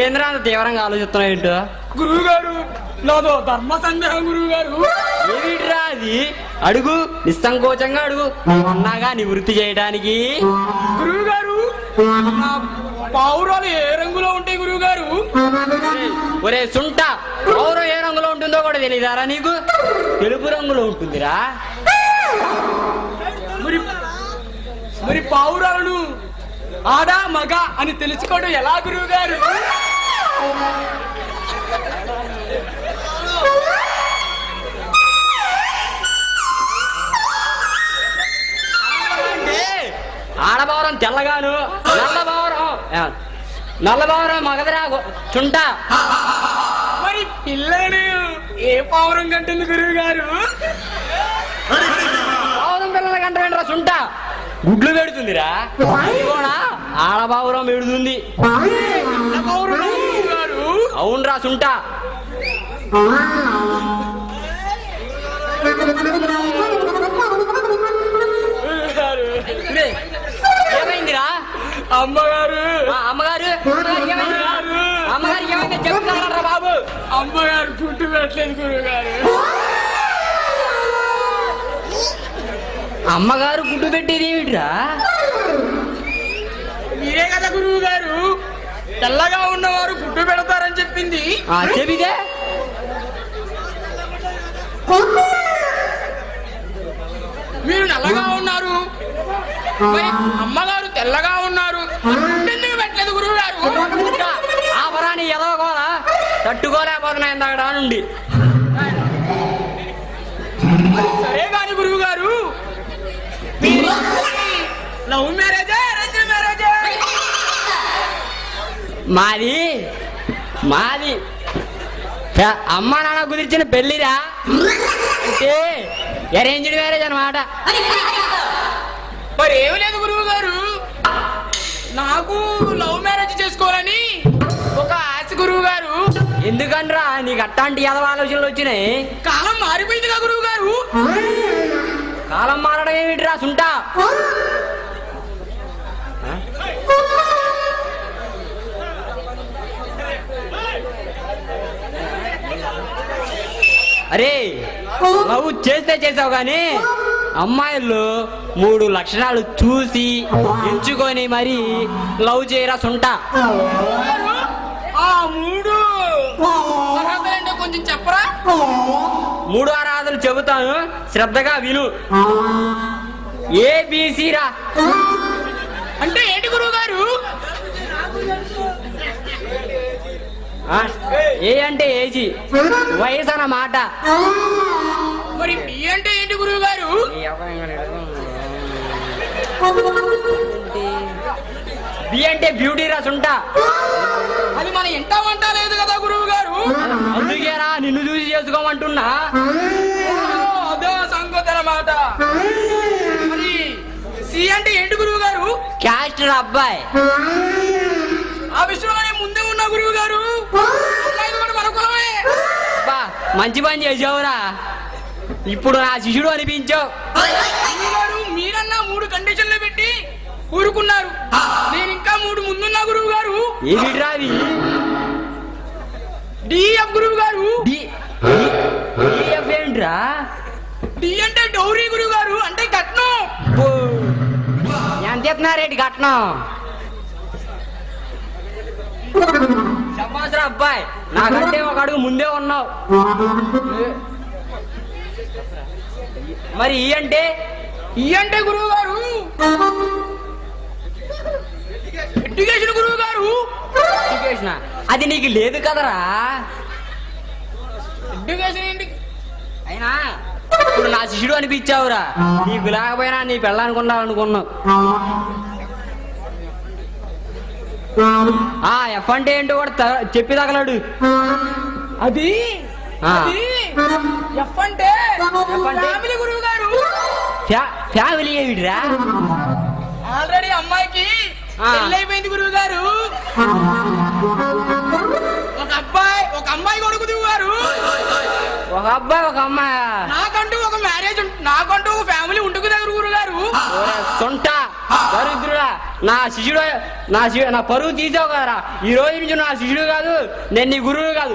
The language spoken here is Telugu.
ఏంద్రా అంత తీవ్రంగా ఆలోచిస్తున్నావు ఏంటో? గురువు గారు నాదో ధర్మ సందేహం గురువు గారు. ఏమిట్రా అది? అడుగు, నిస్సంకోచంగా అడుగు, అన్నాగా నివృత్తి చేయడానికి. గురువు గారు నా పావురాలు ఏ రంగులో ఉంటాయి గురువు గారు? ఒరే సుంట, పౌరం ఏ రంగులో ఉంటుందో కూడా తెలియదారా నీకు? తెలుపు రంగులో ఉంటుందిరా. మరి పావురాలను ఆడా మగ అని తెలుసుకోవడం ఎలా గురువు గారు? ఆడబౌరం తెల్లగాను, నల్లబౌరం మగదరా చుంట. మరి పిల్లను ఏ పావురం కంటుంది గురువు గారు? పావురం పిల్లల గంట వెంటరా చుంట. గుడ్లు పెడుతుందిరా. కూడా ఆడబావురం పెడుతుంది. అవునరా చుంట. ఏమైందిరా? అమ్మగారు అమ్మగారు అమ్మగారు ఏమైంది చెప్తున్నారా బాబు? అమ్మగారు గుడ్డు పెట్టలేదు గురువు గారు. అమ్మగారు గుడ్డు పెట్టేది ఏమిట్రా? మీరే కదా గురువు గారు తెల్లగా ఉన్నవారు గుడ్డు పెడతారని చెప్పింది. చెబితే మీరు నల్లగా ఉన్నారు, అమ్మగారు తెల్లగా ఉన్నారు, ఎందుకు పెట్టలేదు గురువు గారు? ఆ వరాన్ని ఎదవకోరా తట్టుకోలేకపోతున్నా ఇందాక నుండి. సరే కాని గురువు గారు లవ్ మ్యారేజా అరేంజ్ మ్యారేజా? మాది మాది అమ్మ నాన్న కుదిర్చిన పెళ్లిరా. అంటే అరేంజ్డ్ మ్యారేజ్ అన్నమాట. మరి ఏమి లేదు గురువు గారు, నాకు లవ్ మ్యారేజ్ చేసుకోవాలని ఒక ఆశ గురువు గారు. ఎందుకనరా నీకు అట్లాంటి యాదవ ఆలోచనలు వచ్చినాయి? కాలం మారిపోయిందిగా గురువు గారు. కాలం మారడం ఏమిటిరా సుంటా? అరే లవ్ చేస్తే చేసావు కానీ అమ్మాయిలు 3 లక్షణాలు చూసి ఎంచుకొని మరి లవ్ చేయరా సుంట. ఆ 3 అర్హతలేంటో కొంచెం చెప్పరా? 3 అర్హతలు చెబుతాను, శ్రద్ధగా విను. ABC రా. అంటే ఏంటి గురువు గారు? ఏ అంటే ఏజీ, వయసు అన్నమాట. మరి బి అంటే ఏంటి గురువు గారు? బి అంటే బ్యూటీ రా సుంట. అది మన ఇంట వంట లేదు కదా గురువు గారు. అందుకేరా నిన్ను చూసి చేసుకోమంటున్నా. అదో సంగతి అన్నమాట. మరి సి అంటే ఏంటి గురువు గారు? క్యాస్ట్ రా అబ్బాయి. ఆ విషయంలోనే ముందే ఉన్నా గురువు గారు. మన కులమే. మంచి పని చేసావురా, ఇప్పుడు నా శిష్యుడు అనిపించావు. మీరన్నా 3 కండిషన్లు పెట్టి ఊరుకున్నారు, నేను ఇంకా 3 ముందున్నా గురువు గారు. ఏమిట్రా అవి? డిఎఫ్ గురువు గారు. డిఎఫ్ ఏంట్రా? డి అంటే డౌరీ గురువు గారు, అంటే కట్నం. ఎంత చెప్తున్నారేంటి కట్నం? చెప్పాల్సిన అబ్బాయి, నాకంటే ఒక అడుగు ముందే ఉన్నావు. మరి ఈ అంటే గురువు గారు ఎడ్యుకేషన్ గురువు గారు. ఎడ్యుకేషన్ అది నీకు లేదు కదరా. ఎడ్యుకేషన్ ఏంటి? అయినా ఇప్పుడు నా శిష్యుడు అనిపించావురా, నీకు లేకపోయినా నీ పెళ్ళానుకున్నావు అనుకున్నావు. ఎఫ్ అంటే ఏంటో కూడా చెప్పి తగలడు. అది ఎఫ్ అంటే ఫ్యామిలీ గురువు గారు. ఫ్యామిలీ ఏమిటిరా? ఆల్రెడీ అమ్మాయికి పెళ్ళైపోయింది గురువు గారు. ఒక అమ్మాయి కొడుకు గురువు గారు. ఒక అబ్బాయి ఒక అమ్మాయి. నాకంటూ ఒక మ్యారేజ్, నాకంటూ ఒక ఫ్యామిలీ ఉంటుంది గురువు గారు. సొంట దరిద్రుడా నా పరువు తీసావు కదరా. ఈ రోజు నుంచి నా శిష్యుడు కాదు, నేను నీ గురువు కాదు.